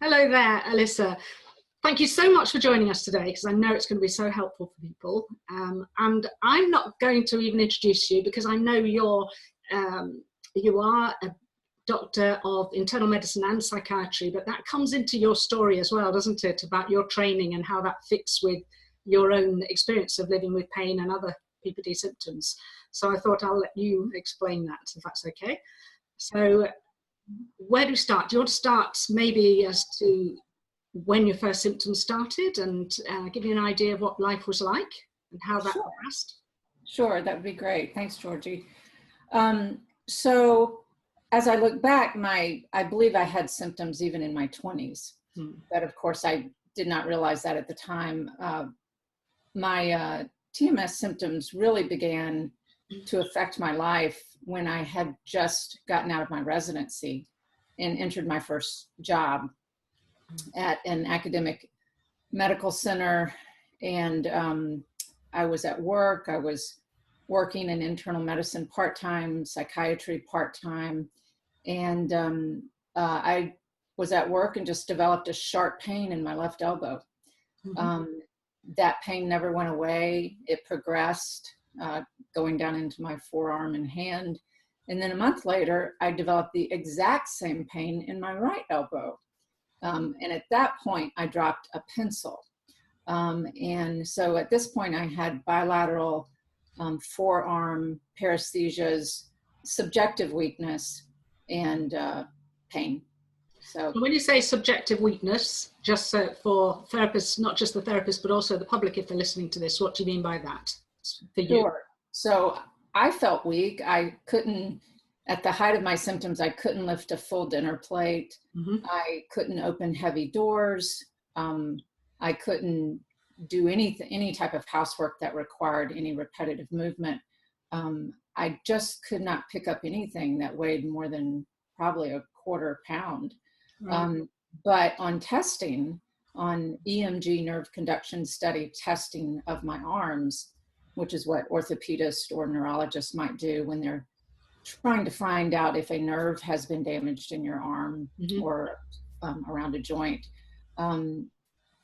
Hello there, Alicia. Thank you so much for joining us today, because I know it's going to be so helpful for people. And I'm not going to even introduce you, because I know you are a doctor of internal medicine and psychiatry, but that comes into your story as well, doesn't it? About your training and how that fits with your own experience of living with pain and other PPD symptoms. So I thought I'll let you explain that, if that's okay. So where do we start? Do you want to start maybe as to when your first symptoms started and give you an idea of what life was like and how that progressed? Sure, that would be great. Thanks, Georgie. So as I look back, I believe I had symptoms even in my 20s. But of course, I did not realize that at the time. My TMS symptoms really began to affect my life when I had just gotten out of my residency and entered my first job at an academic medical center. And I was at work. I was working in internal medicine part-time, psychiatry part-time. And I was at work and just developed a sharp pain in my left elbow. That pain never went away. It progressed, going down into my forearm and hand. And then a month later, I developed the exact same pain in my right elbow. And at that point, I dropped a pencil. And so at this point, I had bilateral forearm paresthesias, subjective weakness, and pain. So when you say subjective weakness, just for therapists, not just the therapist, but also the public, if they're listening to this, what do you mean by that for you? Sure. So I felt weak. I couldn't, at the height of my symptoms, I couldn't lift a full dinner plate. I couldn't open heavy doors. I couldn't do any type of housework that required any repetitive movement. I just could not pick up anything that weighed more than probably a quarter pound. Right. But on testing, on EMG nerve conduction study testing of my arms, which is what orthopedists or neurologists might do when they're trying to find out if a nerve has been damaged in your arm or around a joint,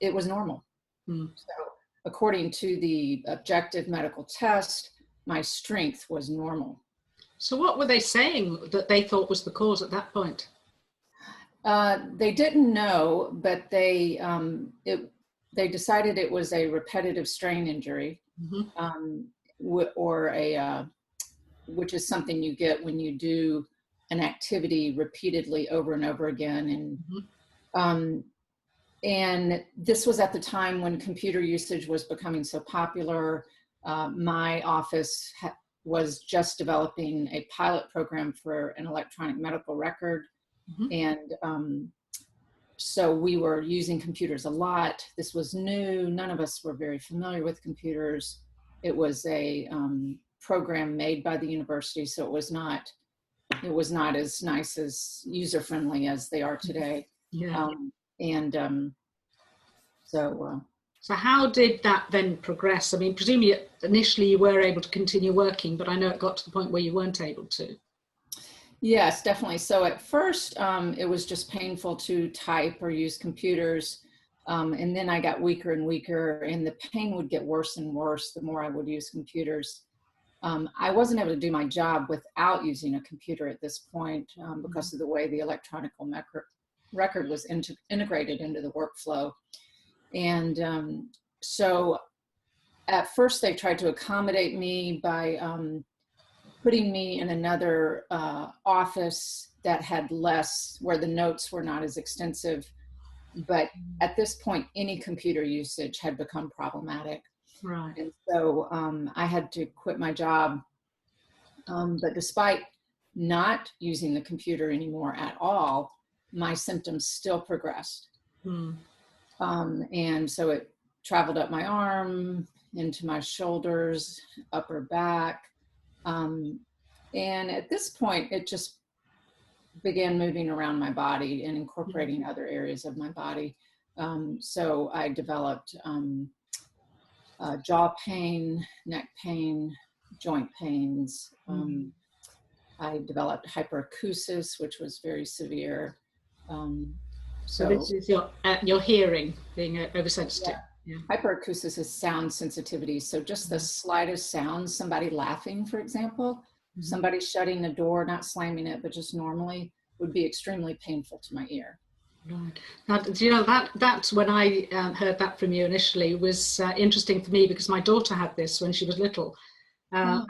it was normal. So according to the objective medical test, my strength was normal. So what were they saying that they thought was the cause at that point? They didn't know, but they decided it was a repetitive strain injury, or which is something you get when you do an activity repeatedly over and over again. And this was at the time when computer usage was becoming so popular. My office was just developing a pilot program for an electronic medical record. And so we were using computers a lot. This was new. None of us were very familiar with computers. It was a program made by the university, so it was not as nice, as user-friendly as they are today. So how did that then progress? I mean, presumably initially you were able to continue working, but I know it got to the point where you weren't able to. Yes, definitely. So at first, it was just painful to type or use computers. And then I got weaker and weaker, and the pain would get worse and worse the more I would use computers. I wasn't able to do my job without using a computer at this point because of the way the electronic record was integrated into the workflow. And so at first they tried to accommodate me by putting me in another office that had less, where the notes were not as extensive. But at this point, any computer usage had become problematic. Right. And so I had to quit my job. But despite not using the computer anymore at all, my symptoms still progressed. And so it traveled up my arm, into my shoulders, upper back. And at this point, it just began moving around my body and incorporating other areas of my body. So I developed jaw pain, neck pain, joint pains. I developed hyperacusis, which was very severe. So this is your hearing being oversensitive. Yeah. Hyperacusis is sound sensitivity. So just the slightest sound, somebody laughing, for example, somebody shutting the door, not slamming it, but just normally, would be extremely painful to my ear. Right. Now, do you know, that's when I heard that from you initially was interesting for me, because my daughter had this when she was little. And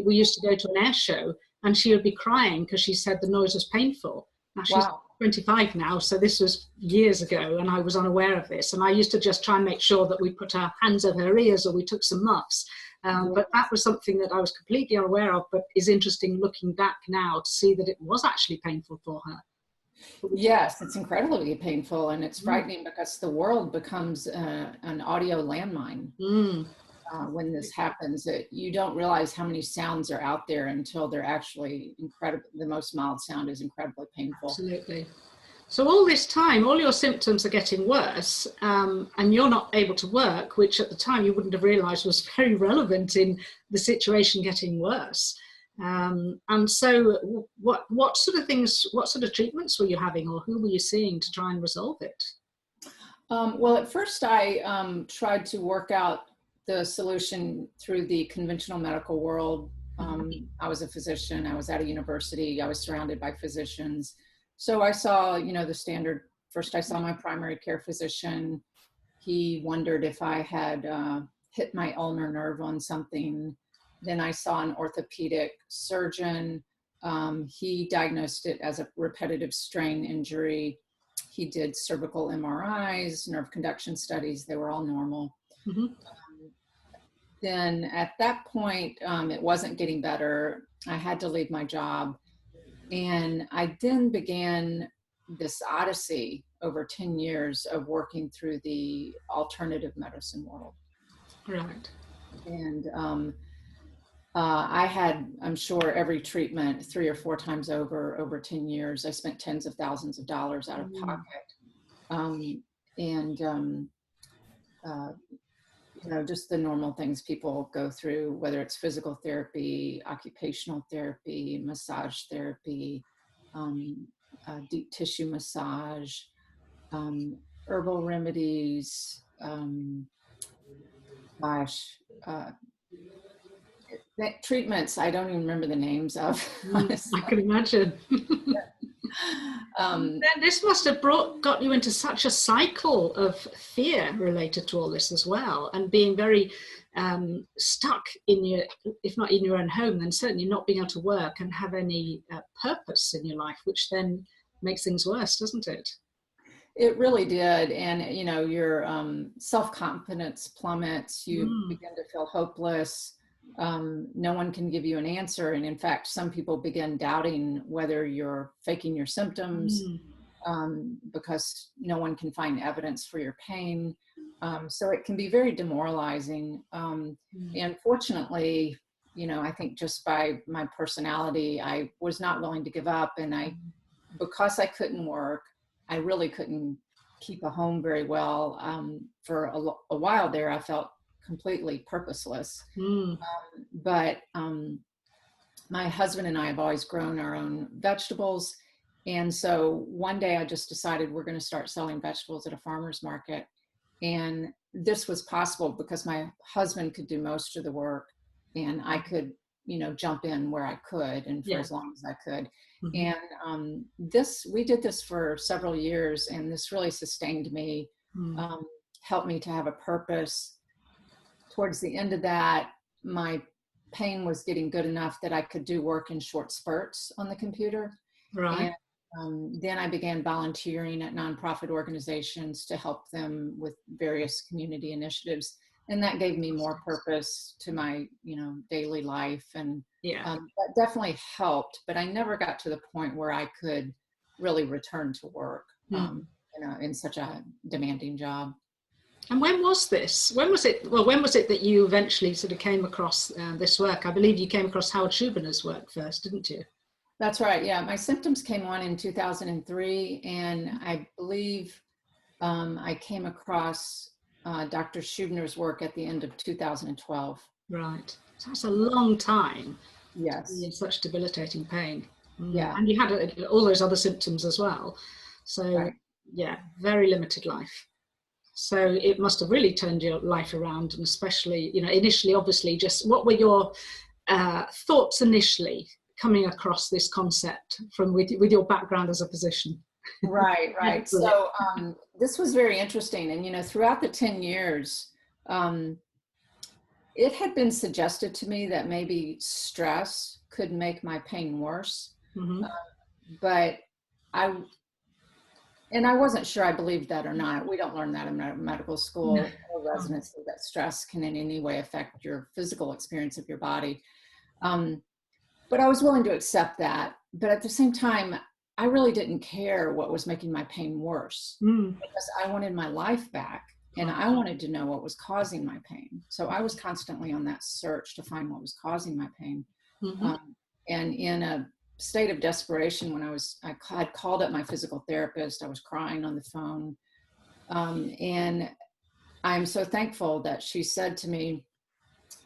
we used to go to an air show, and she would be crying because she said the noise was painful. Now she's 25 now, so this was years ago, and I was unaware of this. And I used to just try and make sure that we put our hands over her ears, or we took some muffs. But that was something that I was completely unaware of, but is interesting looking back now to see that it was actually painful for her. Yes, it's incredibly painful, and it's frightening because the world becomes an audio landmine. When this happens, you don't realize how many sounds are out there until they're actually incredible. The most mild sound is incredibly painful. Absolutely. So all this time, all your symptoms are getting worse, and you're not able to work, which at the time you wouldn't have realized was very relevant in the situation getting worse. And so what sort of things, what sort of treatments were you having, or who were you seeing to try and resolve it? Well, at first I tried to work out the solution through the conventional medical world. I was a physician, I was at a university, I was surrounded by physicians. So I saw, the standard, first I saw my primary care physician. He wondered if I had hit my ulnar nerve on something. Then I saw an orthopedic surgeon. He diagnosed it as a repetitive strain injury. He did cervical MRIs, nerve conduction studies, they were all normal. Then at that point, it wasn't getting better. I had to leave my job. And I then began this odyssey over 10 years of working through the alternative medicine world. Right. And I had, I'm sure, every treatment 3 or 4 times over 10 years. I spent tens of thousands of dollars out of pocket. Just the normal things people go through, whether it's physical therapy, occupational therapy, massage therapy, deep tissue massage, herbal remedies, treatments I don't even remember the names of. I can imagine. Then this must have got you into such a cycle of fear related to all this as well, and being very stuck in your, if not in your own home, then certainly not being able to work and have any purpose in your life, which then makes things worse, doesn't it? It really did. And your self-confidence plummets. You begin to feel hopeless. No one can give you an answer. And in fact, some people begin doubting whether you're faking your symptoms because no one can find evidence for your pain. So it can be very demoralizing. And fortunately, I think just by my personality, I was not willing to give up. And because I couldn't work, I really couldn't keep a home very well. For a while there, I felt completely purposeless. But my husband and I have always grown our own vegetables. And so one day I just decided we're going to start selling vegetables at a farmer's market. And this was possible because my husband could do most of the work and I could, jump in where I could and for as long as I could. And we did this for several years, and this really sustained me, helped me to have a purpose. Towards the end of that, my pain was getting good enough that I could do work in short spurts on the computer. Right. And then I began volunteering at nonprofit organizations to help them with various community initiatives. And that gave me more purpose to my, daily life. And that definitely helped, but I never got to the point where I could really return to work, in such a demanding job. And when was this? When was it that you eventually sort of came across this work? I believe you came across Howard Schubiner's work first, didn't you? That's right. Yeah. My symptoms came on in 2003. And I believe I came across Dr. Schubiner's work at the end of 2012. Right. So that's a long time. Yes. In such debilitating pain. Yeah. And you had all those other symptoms as well. So, right. Yeah, very limited life. So it must have really turned your life around, and especially, you know, initially, obviously, just what were your thoughts initially coming across this concept from with your background as a physician? Right, right. So this was very interesting. And, you know, throughout the 10 years, it had been suggested to me that maybe stress could make my pain worse. Mm-hmm. But I wasn't sure I believed that or not. We don't learn that in medical school or residency, that stress can in any way affect your physical experience of your body. But I was willing to accept that. But at the same time, I really didn't care what was making my pain worse, because I wanted my life back, and I wanted to know what was causing my pain. So I was constantly on that search to find what was causing my pain. Mm-hmm. And in a state of desperation, when I had called up my physical therapist, I was crying on the phone. And I'm so thankful that she said to me,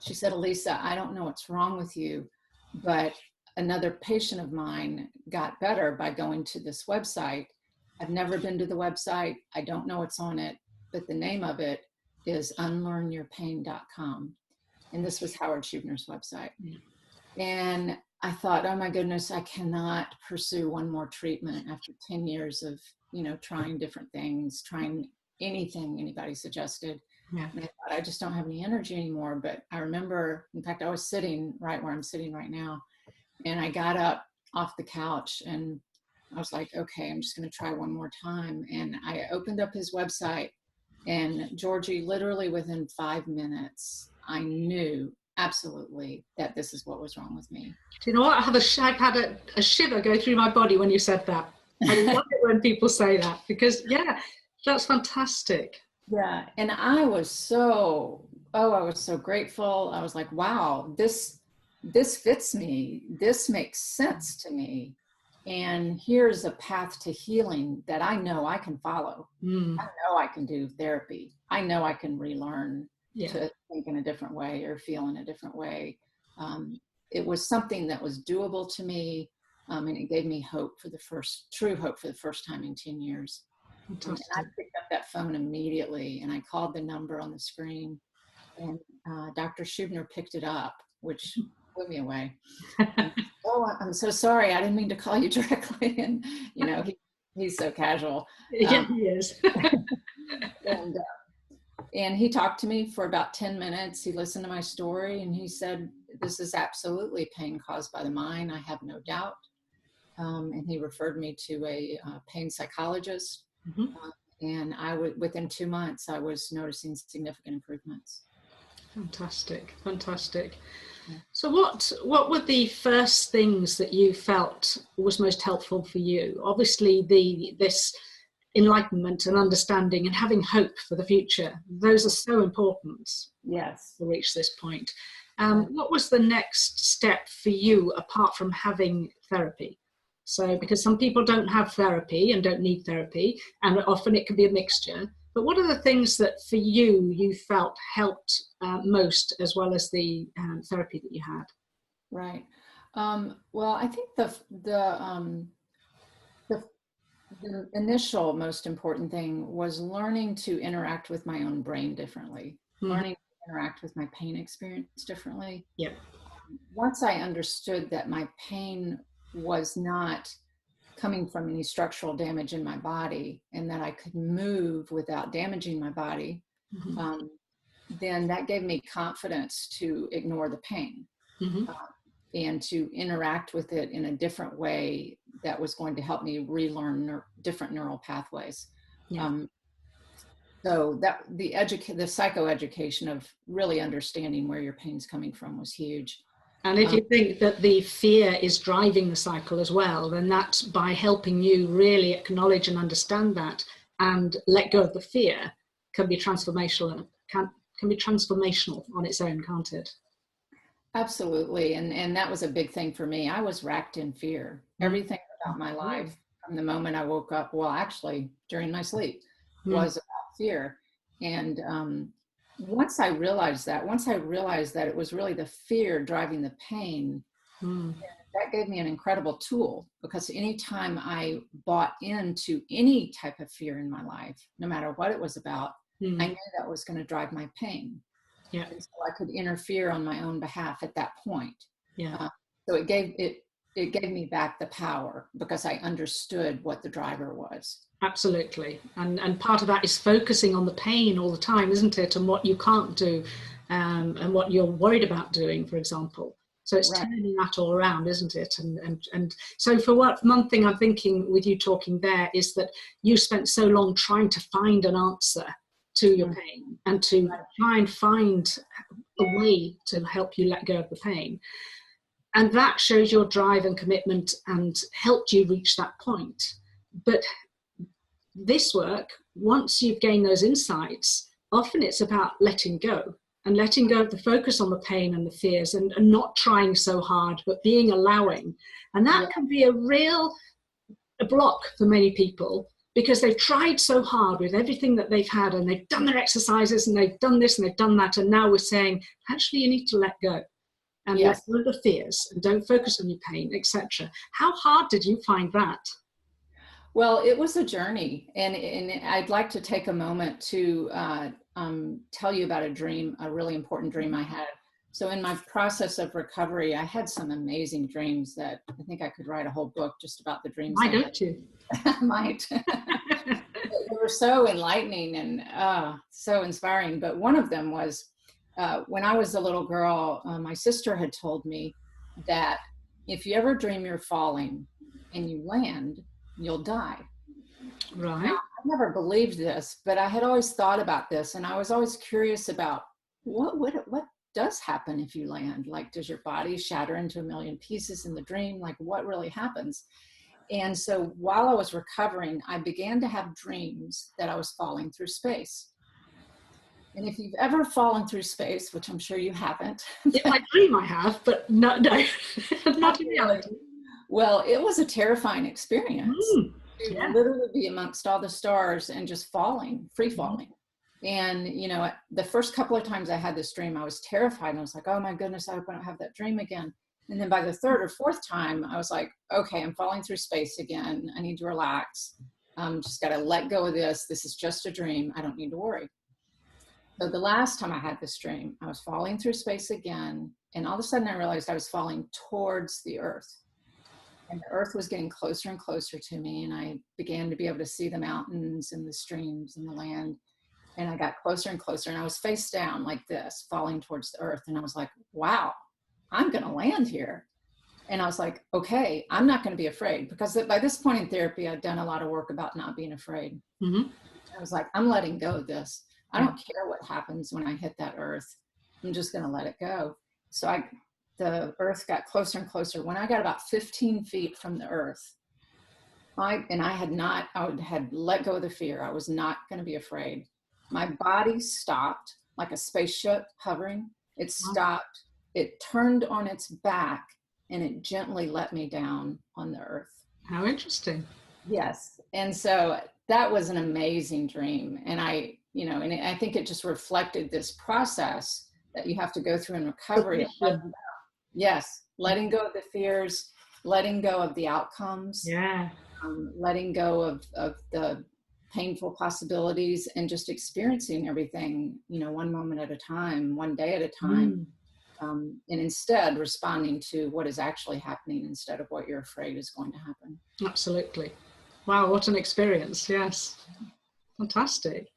she said, "Elisa, I don't know what's wrong with you, but another patient of mine got better by going to this website. I've never been to the website. I don't know what's on it, but the name of it is unlearnyourpain.com." And this was Howard Schubner's website. And I thought, oh my goodness, I cannot pursue one more treatment after 10 years of, you know, trying different things, trying anything anybody suggested. Yeah. And I thought, I just don't have any energy anymore. But I remember, in fact, I was sitting right where I'm sitting right now. And I got up off the couch and I was like, okay, I'm just going to try one more time. And I opened up his website, and Georgie, literally within 5 minutes, I knew absolutely that this is what was wrong with me. Do you know what? I've had a shiver go through my body when you said that. I love it when people say that, because yeah, that's fantastic. Yeah. And I was so grateful. I was like, wow, this fits me. This makes sense to me. And here's a path to healing that I know I can follow. I know I can do therapy. I know I can relearn to think in a different way or feel in a different way. It was something that was doable to me. And it gave me true hope for the first time in 10 years. And I picked up that phone immediately, and I called the number on the screen, and Dr. Schubner picked it up, which blew me away. Oh, I'm so sorry. I didn't mean to call you directly. And, you know, he's so casual. Yeah, he is. And he talked to me for about 10 minutes. He listened to my story, and he said, "This is absolutely pain caused by the mind. I have no doubt." And he referred me to a pain psychologist. And within 2 months, I was noticing significant improvements. Fantastic, fantastic. Yeah. So what were the first things that you felt was most helpful for you? Obviously, this enlightenment and understanding and having hope for the future, those are so important. Yes. To reach this point. What was the next step for you apart from having therapy? So, because some people don't have therapy and don't need therapy, and often it can be a mixture. But what are the things that for you felt helped most, as well as the therapy that you had? Right. Well, I think the initial most important thing was learning to interact with my own brain differently, learning to interact with my pain experience differently. Yeah. Once I understood that my pain was not coming from any structural damage in my body, and that I could move without damaging my body, then that gave me confidence to ignore the pain and to interact with it in a different way that was going to help me relearn different neural pathways. Yeah. So that the psychoeducation of really understanding where your pain's coming from was huge. And if you think that the fear is driving the cycle as well, then that's by helping you really acknowledge and understand that and let go of the fear can be transformational, can be transformational on its own, can't it? Absolutely. And that was a big thing for me. I was racked in fear. Everything about my life from the moment I woke up, well, actually during my sleep, was about fear. And once I realized that it was really the fear driving the pain, that gave me an incredible tool, because anytime I bought into any type of fear in my life, no matter what it was about, I knew that was going to drive my pain. Yeah. And so I could interfere on my own behalf at that point. Yeah. So it gave me back the power because I understood what the driver was. Absolutely. And part of that is focusing on the pain all the time, isn't it? And what you can't do, and what you're worried about doing, for example. So it's turning that all around, isn't it? And so for one thing I'm thinking with you talking there is that you spent so long trying to find an answer to your pain and to try and find a way to help you let go of the pain. And that shows your drive and commitment and helped you reach that point. But this work, once you've gained those insights, often it's about letting go and letting go of the focus on the pain and the fears and not trying so hard, but being allowing. And that can be a block for many people because they've tried so hard with everything that they've had and they've done their exercises and they've done this and they've done that. And now we're saying, actually, you need to let go and let go of the fears and don't focus on your pain, etc. How hard did you find that? Well, it was a journey, and I'd like to take a moment to tell you about a dream, a really important dream I had. So in my process of recovery, I had some amazing dreams that I think I could write a whole book just about the dreams. Why don't you? I might. They were so enlightening and so inspiring. But one of them was when I was a little girl, my sister had told me that if you ever dream you're falling and you land, you'll die. Right. Now, I never believed this, but I had always thought about this, and I was always curious about what does happen if you land. Like, does your body shatter into a million pieces in the dream? Like, what really happens? And so while I was recovering, I began to have dreams that I was falling through space. And if you've ever fallen through space, which I'm sure you haven't. In my dream I have, but no, not in reality. Well, it was a terrifying experience to literally be amongst all the stars and just falling, free falling. And, you know, the first couple of times I had this dream, I was terrified. And I was like, oh my goodness, I hope I don't have that dream again. And then by the third or fourth time, I was like, okay, I'm falling through space again. I need to relax. Just got to let go of this. This is just a dream. I don't need to worry. So the last time I had this dream, I was falling through space again. And all of a sudden I realized I was falling towards the earth. And the earth was getting closer and closer to me. And I began to be able to see the mountains and the streams and the land. And I got closer and closer. And I was face down like this, falling towards the earth. And I was like, wow, I'm going to land here. And I was like, okay, I'm not going to be afraid. Because by this point in therapy, I'd done a lot of work about not being afraid. I was like, I'm letting go of this. I don't care what happens when I hit that earth. I'm just going to let it go. So the earth got closer and closer. When I got about 15 feet from the earth, I had let go of the fear. I was not going to be afraid. My body stopped like a spaceship hovering. It stopped. It turned on its back and it gently let me down on the earth. How interesting. Yes. And so that was an amazing dream. And I think it just reflected this process that you have to go through in recovery. Yes. Letting go of the fears, letting go of the outcomes, letting go of the painful possibilities, and just experiencing everything, one moment at a time, one day at a time. And instead responding to what is actually happening instead of what you're afraid is going to happen. Absolutely. Wow, what an experience. Yes. Fantastic.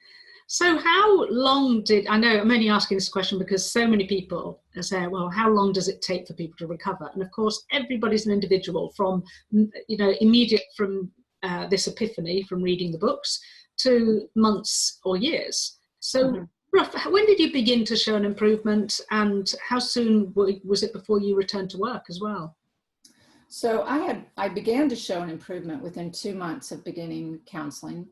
So how long I know I'm only asking this question because so many people say, well, how long does it take for people to recover? And of course, everybody's an individual from, immediate from this epiphany from reading the books to months or years. So when did you begin to show an improvement, and how soon was it before you returned to work as well? So I began to show an improvement within 2 months of beginning counseling.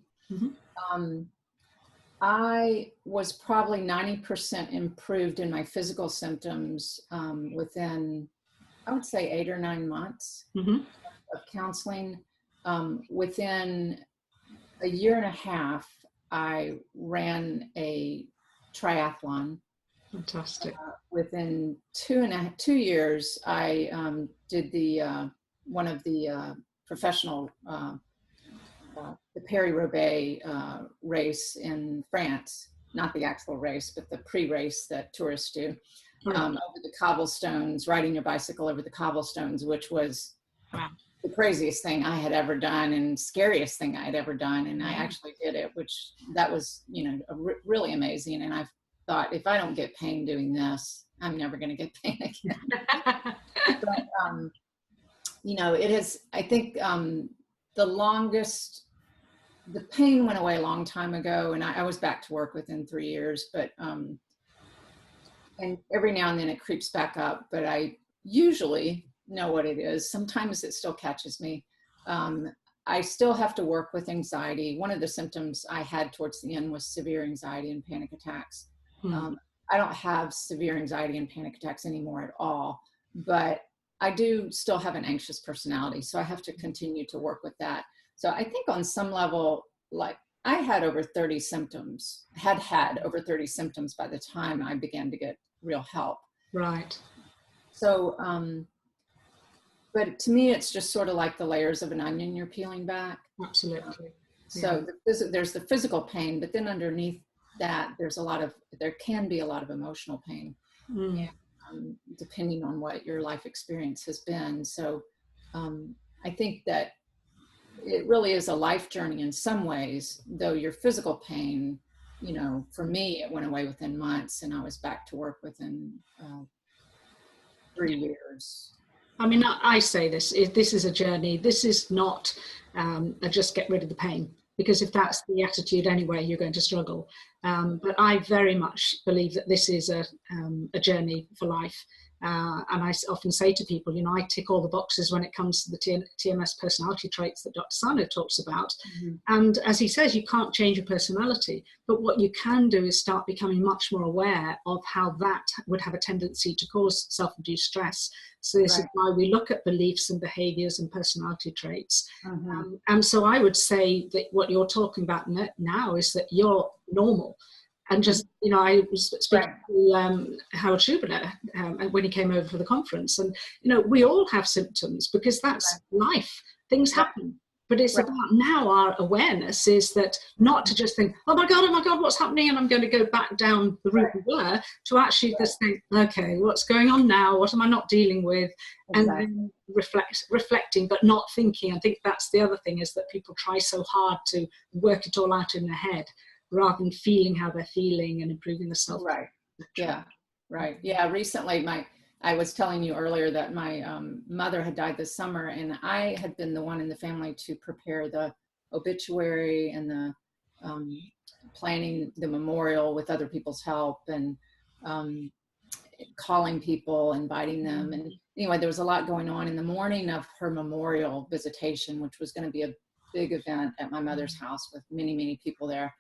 I was probably 90% improved in my physical symptoms within, I would say, 8 or 9 months of counseling. Within a year and a half, I ran a triathlon. Fantastic. Within 2 years, I did one of the professional the Paris-Roubaix race in France, not the actual race, but the pre-race that tourists do, over the cobblestones, riding your bicycle over the cobblestones, which was the craziest thing I had ever done and scariest thing I had ever done. And I actually did it, which that was, really amazing. And I thought, if I don't get pain doing this, I'm never going to get pain again. But, it is, I think, the pain went away a long time ago, and I was back to work within 3 years, but, and every now and then it creeps back up, but I usually know what it is. Sometimes it still catches me. I still have to work with anxiety. One of the symptoms I had towards the end was severe anxiety and panic attacks. I don't have severe anxiety and panic attacks anymore at all, but I do still have an anxious personality. So I have to continue to work with that. So I think on some level, like I had over 30 symptoms, had over 30 symptoms by the time I began to get real help. Right. So, but to me, it's just sort of like the layers of an onion you're peeling back. Absolutely. So there's the physical pain, but then underneath that, there can be a lot of emotional pain, depending on what your life experience has been. So I think that it really is a life journey in some ways, though your physical pain, for me, it went away within months and I was back to work within 3 years. I mean, I say this is a journey. This is not a just get rid of the pain, because if that's the attitude anyway, you're going to struggle. But I very much believe that this is a journey for life. And I often say to people, I tick all the boxes when it comes to the TMS personality traits that Dr. Sarno talks about. And as he says, you can't change your personality, but what you can do is start becoming much more aware of how that would have a tendency to cause self-induced stress. So this is why we look at beliefs and behaviors and personality traits. And so I would say that what you're talking about now is that you're normal. And just, I was speaking to Howard Schubert when he came over for the conference. And, we all have symptoms because that's life. Things happen. But it's about now our awareness is that not to just think, oh my God, what's happening? And I'm going to go back down the route we were, to actually just think, okay, what's going on now? What am I not dealing with? And then reflecting, but not thinking. I think that's the other thing, is that people try so hard to work it all out in their head, rather than feeling how they're feeling and improving the self. Recently, I was telling you earlier that my mother had died this summer, and I had been the one in the family to prepare the obituary and the planning the memorial with other people's help, and calling people, inviting them. And anyway, there was a lot going on in the morning of her memorial visitation, which was going to be a big event at my mother's house with many, many people there.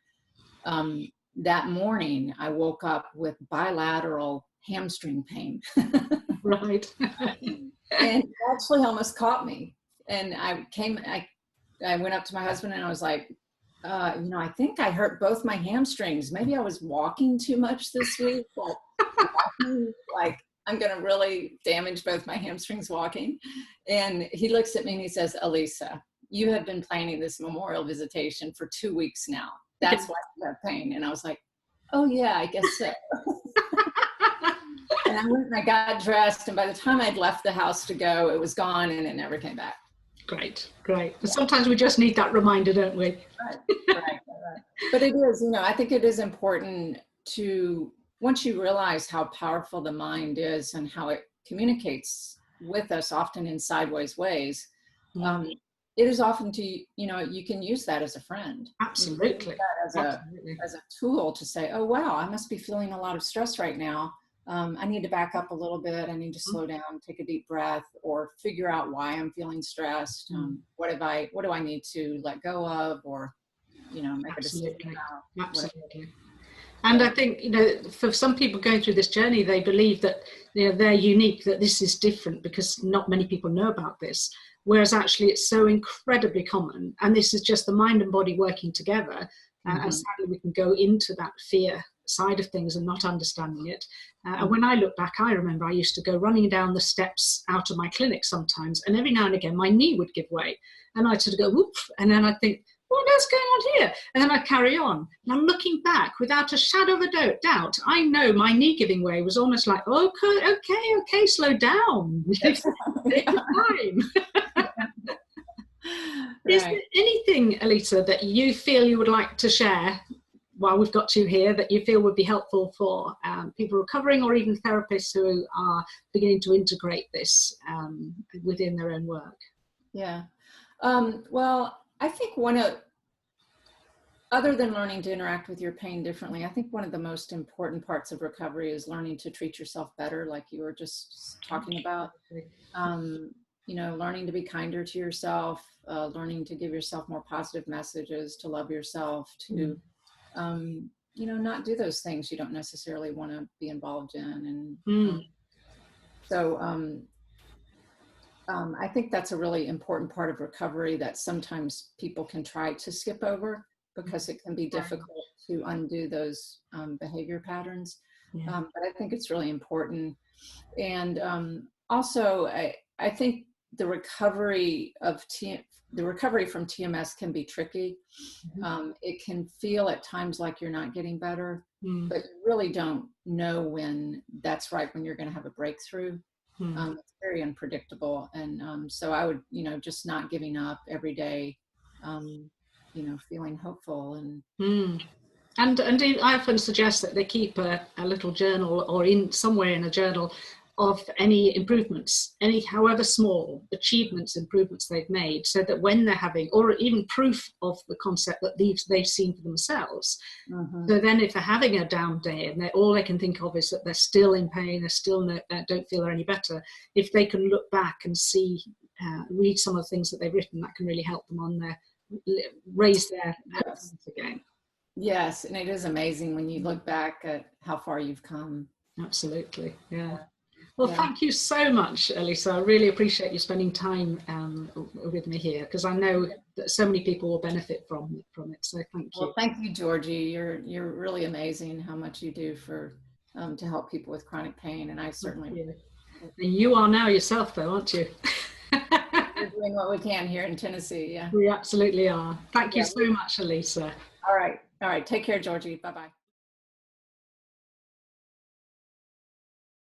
That morning, I woke up with bilateral hamstring pain. Right. And it actually almost caught me. And I went up to my husband and I was like, I think I hurt both my hamstrings. Maybe I was walking too much this week. Like I'm going to really damage both my hamstrings walking. And he looks at me and he says, Alicia, you have been planning this memorial visitation for 2 weeks now. That's why I have pain. And I was like, oh yeah, I guess so. And I went and I got dressed, and by the time I'd left the house to go, it was gone and it never came back. Great. But sometimes we just need that reminder, don't we? Right. But it is, I think it is important to, once you realize how powerful the mind is and how it communicates with us, often in sideways ways, it is often you can use that as a friend. Absolutely. As a tool to say, oh, wow, I must be feeling a lot of stress right now. I need to back up a little bit. I need to slow down, take a deep breath, or figure out why I'm feeling stressed. What do I need to let go of, or, make a decision about? Absolutely. And I think, for some people going through this journey, they believe that they're unique, that this is different because not many people know about this. Whereas actually it's so incredibly common. And this is just the mind and body working together. And sadly, we can go into that fear side of things and not understanding it. And when I look back, I remember I used to go running down the steps out of my clinic sometimes. And every now and again, my knee would give way. And I'd sort of go, whoop. And then I'd think, what else going on here? And then I carry on. And I'm looking back without a shadow of a doubt. I know my knee giving way was almost like, okay, slow down. Take your time. Is there anything, Alicia, that you feel you would like to share while we've got you here that you feel would be helpful for people recovering, or even therapists who are beginning to integrate this within their own work? Yeah. Well, I think other than learning to interact with your pain differently, I think one of the most important parts of recovery is learning to treat yourself better, like you were just talking about. Learning to be kinder to yourself, learning to give yourself more positive messages, to love yourself, to, not do those things you don't necessarily want to be involved in. And I think that's a really important part of recovery that sometimes people can try to skip over because it can be difficult to undo those behavior patterns. But I think it's really important. And also, I think the recovery from TMS can be tricky. It can feel at times like you're not getting better, but you really don't know when that's right, when you're going to have a breakthrough. It's very unpredictable. And so I would, just not giving up every day, feeling hopeful. And I often suggest that they keep a little journal, or somewhere in a journal, of any improvements, however small achievements, improvements they've made, so that when they're having, or even proof of the concept that they've seen for themselves. So then if they're having a down day and all they can think of is that they're still in pain, they still don't feel any better, if they can look back and see, read some of the things that they've written, that can really help them on raise their hopes again. Yes, and it is amazing when you look back at how far you've come. Absolutely, yeah. Well, thank you so much, Alicia. I really appreciate you spending time with me here, because I know that so many people will benefit from it. So thank you. Well, thank you, Georgie. You're really amazing how much you do to help people with chronic pain, and I certainly. And you are now yourself, though, aren't you? We're doing what we can here in Tennessee. Yeah. We absolutely are. Thank you so much, Alicia. All right. Take care, Georgie. Bye-bye.